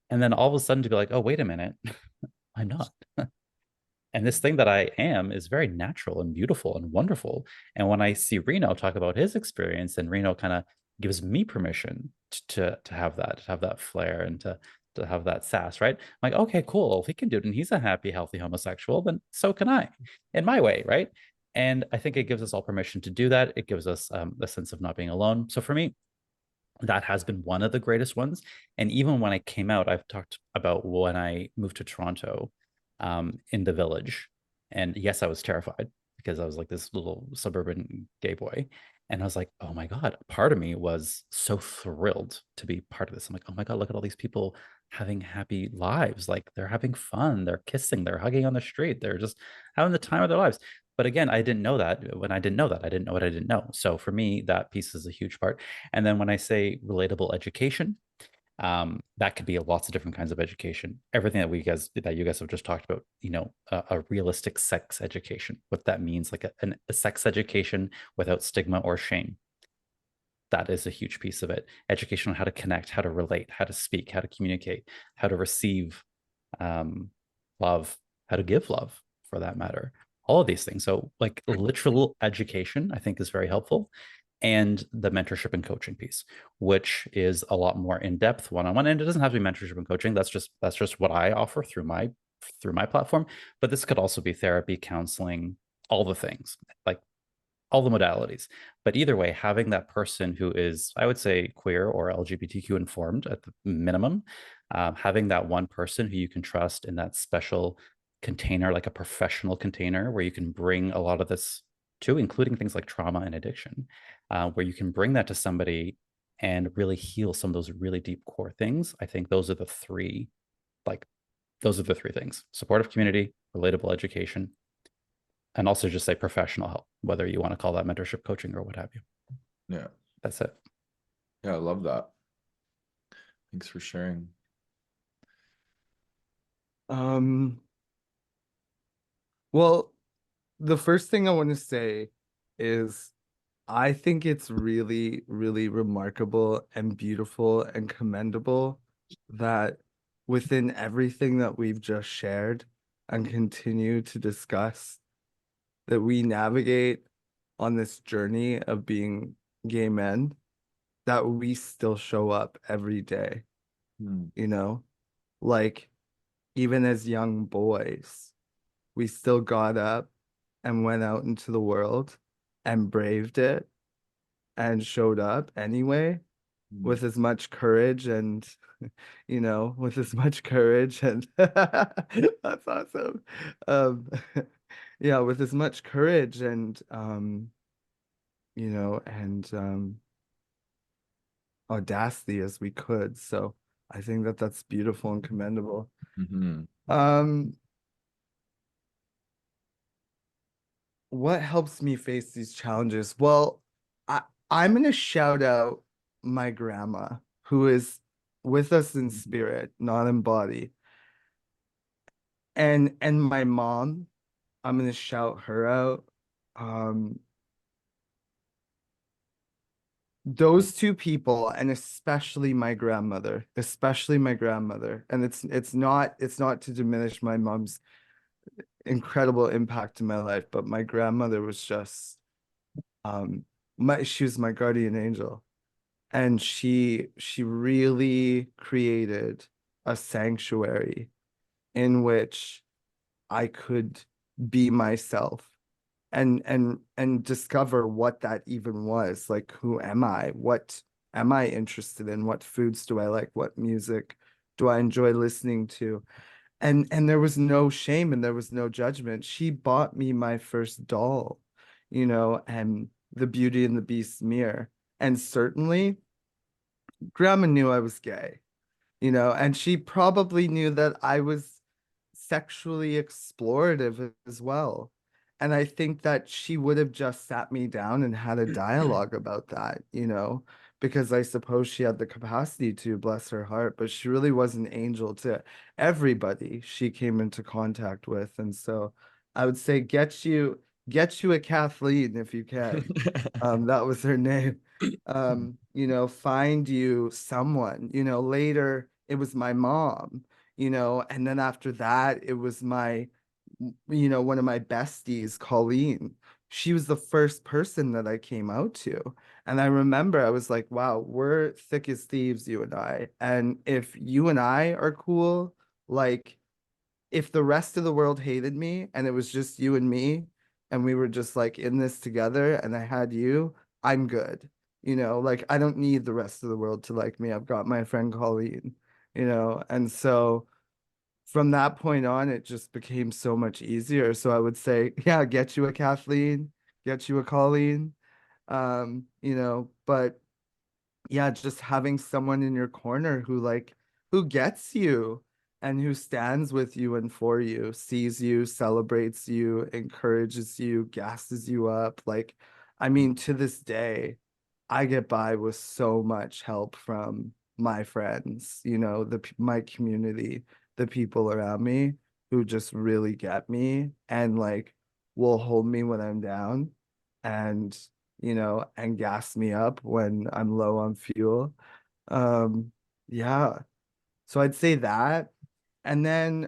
Speaker 2: And then all of a sudden to be like, oh, wait a minute, I'm not. And this thing that I am is very natural and beautiful and wonderful. And when I see Reno talk about his experience, and Reno kind of gives me permission to have that flair and to have that sass, right? I'm like, okay, cool. If he can do it and he's a happy, healthy homosexual, then so can I, in my way, right? And I think it gives us all permission to do that. It gives us a sense of not being alone. So for me, that has been one of the greatest ones. And even when I came out, I've talked about when I moved to Toronto, in the Village. And yes, I was terrified because I was like this little suburban gay boy. And I was like, oh my God, part of me was so thrilled to be part of this. I'm like, oh my God, look at all these people having happy lives. Like they're having fun, they're kissing, they're hugging on the street, they're just having the time of their lives. But again, I didn't know that. When I didn't know that, I didn't know what I didn't know. So for me, that piece is a huge part. And then when I say relatable education, that could be lots of different kinds of education. Everything that you guys have just talked about, a realistic sex education, what that means, like a sex education without stigma or shame. That is a huge piece of it. Education on how to connect, how to relate, how to speak, how to communicate, how to receive love, how to give love, for that matter. All of these things. So, like literal education, I think is very helpful. And the mentorship and coaching piece, which is a lot more in depth, one-on-one. And it doesn't have to be mentorship and coaching. That's just what I offer through my platform. But this could also be therapy, counseling, all the things, like all the modalities. But either way, having that person who is, I would say, queer or LGBTQ informed at the minimum, having that one person who you can trust in that special container, like a professional container where you can bring a lot of this to, including things like trauma and addiction, where you can bring that to somebody and really heal some of those really deep core things. I think those are the three, things: supportive community, relatable education, and also just say professional help, whether you want to call that mentorship, coaching, or what have you.
Speaker 1: Yeah.
Speaker 2: That's it.
Speaker 1: Yeah, I love that. Thanks for sharing.
Speaker 3: Well, the first thing I want to say is I think it's really, really remarkable and beautiful and commendable that within everything that we've just shared and continue to discuss, that we navigate on this journey of being gay men, that we still show up every day, like even as young boys, we still got up and went out into the world and braved it and showed up anyway with as much courage and with as much courage and that's awesome. Yeah, with as much courage and audacity as we could. So I think that that's beautiful and commendable. What helps me face these challenges? Well, I'm gonna shout out my grandma, who is with us in spirit, not in body. And my mom, I'm gonna shout her out. Those two people, and especially my grandmother, and it's not to diminish my mom's incredible impact in my life, but my grandmother was just she was my guardian angel, and she really created a sanctuary in which I could be myself and discover what that even was. Like, who am I? What am I interested in? What foods do I like? What music do I enjoy listening to? And there was no shame and there was no judgment. She bought me my first doll, and the Beauty and the Beast mirror. And certainly grandma knew I was gay, and she probably knew that I was sexually explorative as well. And I think that she would have just sat me down and had a dialogue about that, because I suppose she had the capacity to, bless her heart, but she really was an angel to everybody she came into contact with. And so I would say get you a Kathleen if you can. That was her name. Find you someone, later it was my mom, and then after that, it was my, one of my besties, Colleen. She was the first person that I came out to. And I remember I was like, wow, we're thick as thieves, you and I. And if you and I are cool, like if the rest of the world hated me and it was just you and me, and we were just like in this together and I had you, I'm good. Like I don't need the rest of the world to like me. I've got my friend Colleen, and so from that point on, it just became so much easier. So I would say, yeah, get you a Kathleen, get you a Colleen. But yeah, just having someone in your corner who gets you and who stands with you and for you, sees you, celebrates you, encourages you, gasses you up. Like, I mean, to this day, I get by with so much help from my friends, my community, the people around me who just really get me and like will hold me when I'm down and and gas me up when I'm low on fuel. Um, yeah. So I'd say that. And then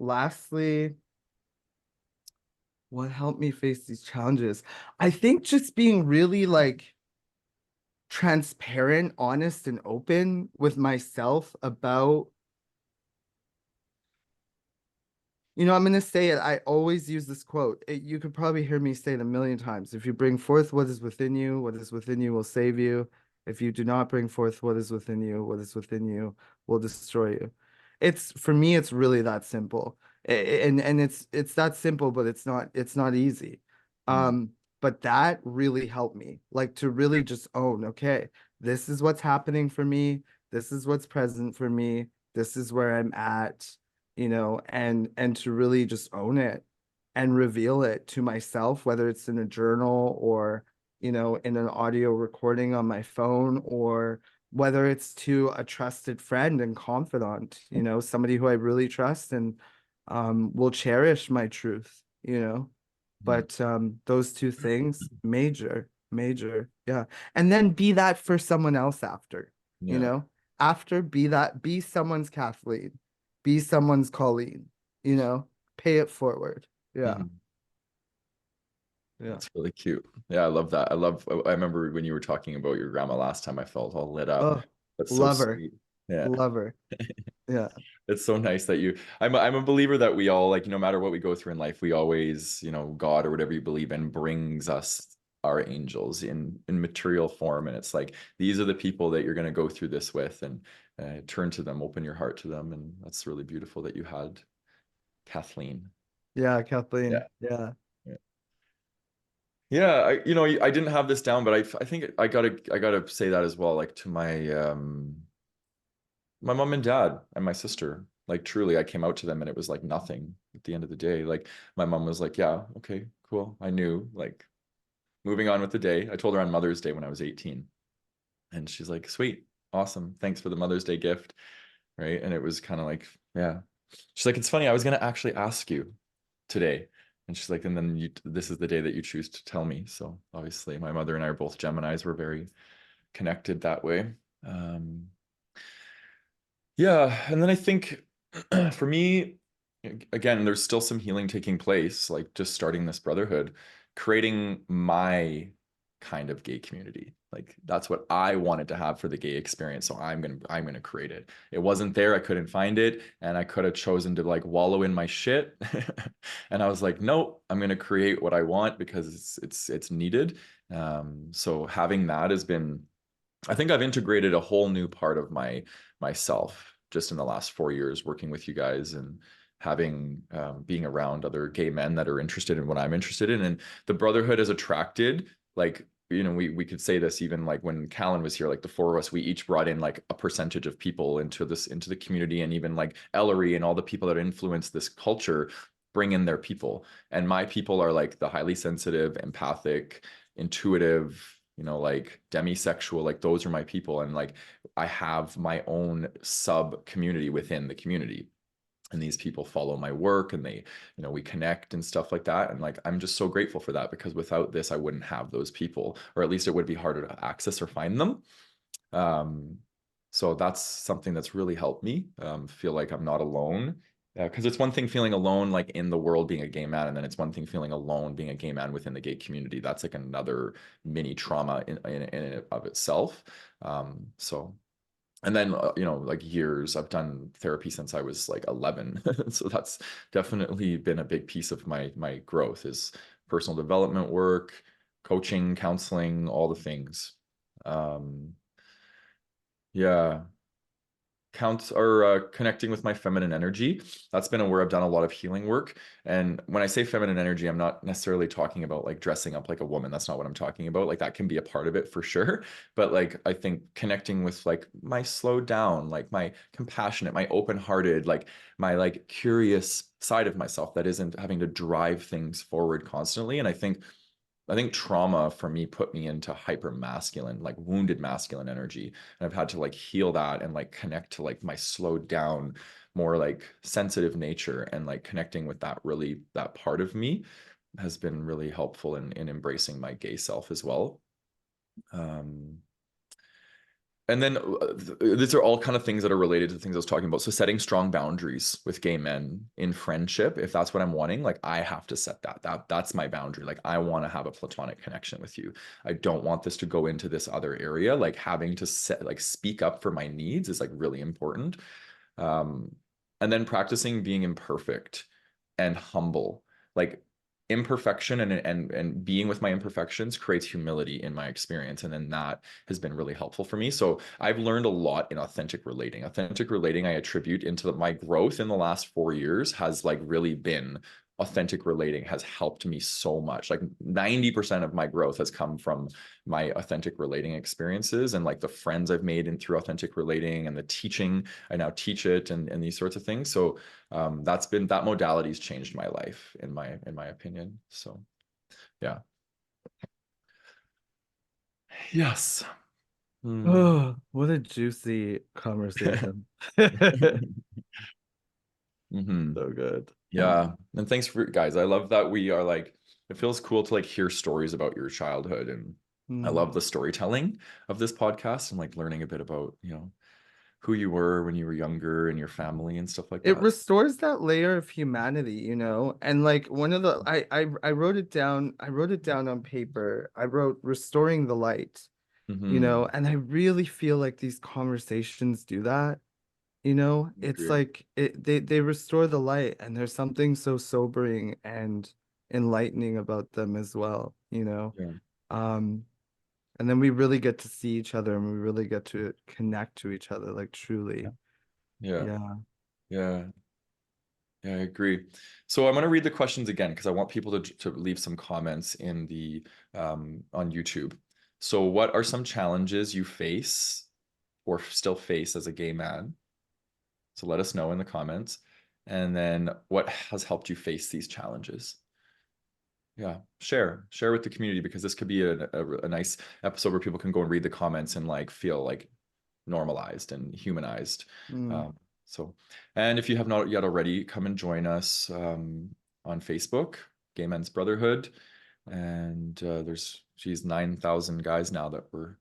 Speaker 3: lastly, what helped me face these challenges? I think just being really like transparent, honest, and open with myself about, I'm going to say it. I always use this quote. You could probably hear me say it a million times. If you bring forth what is within you, what is within you will save you. If you do not bring forth what is within you, what is within you will destroy you. For me, it's really that simple. And it's that simple, but it's not easy.
Speaker 1: Mm.
Speaker 3: But that really helped me, like to really just own, okay, this is what's happening for me. This is what's present for me. This is where I'm at, and to really just own it and reveal it to myself, whether it's in a journal or, in an audio recording on my phone, or whether it's to a trusted friend and confidant, somebody who I really trust and will cherish my truth,
Speaker 1: Mm.
Speaker 3: but those two things, major, major, yeah. And then be that for someone else after,
Speaker 1: Yeah.
Speaker 3: after be someone's Kathleen, be someone's Colleen, pay it forward. Yeah,
Speaker 1: Mhm.
Speaker 3: yeah.
Speaker 1: That's really cute. Yeah, I love that. I remember when you were talking about your grandma last time, I felt all lit up.
Speaker 3: Oh,
Speaker 1: That's so
Speaker 3: love her,
Speaker 1: sweet. Yeah.
Speaker 3: love her. Yeah,
Speaker 1: It's so nice that I'm a believer that we all, like, no matter what we go through in life, we always, God or whatever you believe in brings us our angels in material form. And it's like, these are the people that you're going to go through this with, and turn to them, open your heart to them. And that's really beautiful that you had Kathleen.
Speaker 3: yeah, Kathleen.
Speaker 1: Yeah.
Speaker 3: Yeah.
Speaker 1: Yeah. Yeah, I didn't have this down, but I think I gotta say that as well, like to my mom and dad and my sister. Like truly, I came out to them and it was like nothing at the end of the day. Like my mom was like, "Yeah, okay, cool." I knew, like, moving on with the day. I told her on Mother's Day when I was 18, and she's like, "Sweet, awesome, thanks for the Mother's Day gift." Right? And it was kind of like, yeah. She's like, "It's funny, I was gonna actually ask you today." And she's like, "And then this is the day that you choose to tell me." So obviously, my mother and I are both Geminis. We're very connected that way. Um, yeah, and then I think for me, again, there's still some healing taking place, like just starting this brotherhood, creating my kind of gay community. Like that's what I wanted to have for the gay experience. So I'm gonna create it. It wasn't there, I couldn't find it, and I could have chosen to like wallow in my shit. And I was like, no, I'm gonna create what I want because it's needed. So having that has been, I think I've integrated a whole new part of myself just in the last 4 years working with you guys and having being around other gay men that are interested in what I'm interested in. And the brotherhood has attracted, like, we could say this even like when Callan was here, like the four of us, we each brought in like a percentage of people into the community, and even like Ellery and all the people that influence this culture bring in their people. And my people are like the highly sensitive, empathic, intuitive, like demisexual, like those are my people. And like I have my own sub community within the community, and these people follow my work, and they, we connect and stuff like that. And like I'm just so grateful for that, because without this I wouldn't have those people, or at least it would be harder to access or find them. So that's something that's really helped me feel like I'm not alone Yeah, because it's one thing feeling alone, like in the world being a gay man, and then it's one thing feeling alone being a gay man within the gay community. That's like another mini trauma in and of itself. So, and then you know, like years, I've done therapy since I was like 11, so that's definitely been a big piece of my growth is personal development work, coaching, counseling, all the things. Yeah. Connecting with my feminine energy. That's been where I've done a lot of healing work. And when I say feminine energy, I'm not necessarily talking about like dressing up like a woman. That's not what I'm talking about. Like that can be a part of it for sure. But like I think connecting with like my slowed down, like my compassionate, my open-hearted, like my like curious side of myself that isn't having to drive things forward constantly. And I think trauma for me put me into hyper masculine, like wounded masculine energy. And I've had to like heal that and like connect to like my slowed down, more like sensitive nature, and like connecting with that part of me has been really helpful in embracing my gay self as well. And then these are all kind of things that are related to the things I was talking about. So setting strong boundaries with gay men in friendship, if that's what I'm wanting, like I have to set that's my boundary. Like I want to have a platonic connection with you. I don't want this to go into this other area. Like having to speak up for my needs is like really important. And then practicing being imperfect and humble. Like imperfection and being with my imperfections creates humility in my experience, and then that has been really helpful for me. So I've learned a lot in authentic relating. Authentic relating I attribute into my growth in the last 4 years has like really been authentic relating has helped me so much. Like 90% of my growth has come from my authentic relating experiences and like the friends I've made in through authentic relating and the teaching. I now teach it and these sorts of things. So that modality's changed my life in my opinion. So yeah. Yes.
Speaker 3: Oh, what a juicy conversation.
Speaker 1: Mm-hmm.
Speaker 3: So good.
Speaker 1: Yeah. And thanks for guys. I love that we are like, it feels cool to like hear stories about your childhood. And I love the storytelling of this podcast and like learning a bit about, you know, who you were when you were younger and your family and stuff like
Speaker 3: It
Speaker 1: that.
Speaker 3: restores that layer of humanity, you know? And like one of the I wrote it down, I wrote it down on paper. I wrote restoring the light, you know, and I really feel like these conversations do that. You know, it's like they restore the light, and there's something so sobering and enlightening about them as well, you know.
Speaker 1: Yeah.
Speaker 3: And then we really get to see each other and we really get to connect to each other, like truly.
Speaker 1: Yeah.
Speaker 3: Yeah.
Speaker 1: Yeah. Yeah, I agree. So I'm going to read the questions again because I want people to leave some comments in the on YouTube. So what are some challenges you face or still face as a gay man? So let us know in the comments. And then what has helped you face these challenges? Yeah, share with the community because this could be a nice episode where people can go and read the comments and like feel like normalized and humanized. So, and if you have not yet already, come and join us on Facebook, Gay Men's Brotherhood. And there's 9,000 guys now that we're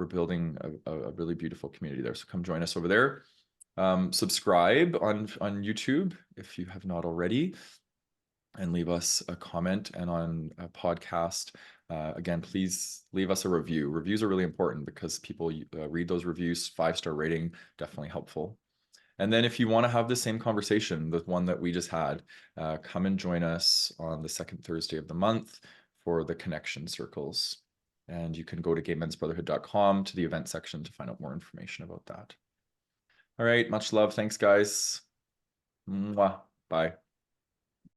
Speaker 1: building a really beautiful community there. So come join us over there. Subscribe on YouTube if you have not already, and leave us a comment. And on a podcast, again, please leave us a review. Reviews are really important because people read those reviews. 5-star rating, definitely helpful. And then if you want to have the same conversation, the one that we just had, come and join us on the second Thursday of the month for the connection circles. And you can go to gaymensbrotherhood.com to the event section to find out more information about that. All right, much love. Thanks, guys. Mwah. Bye.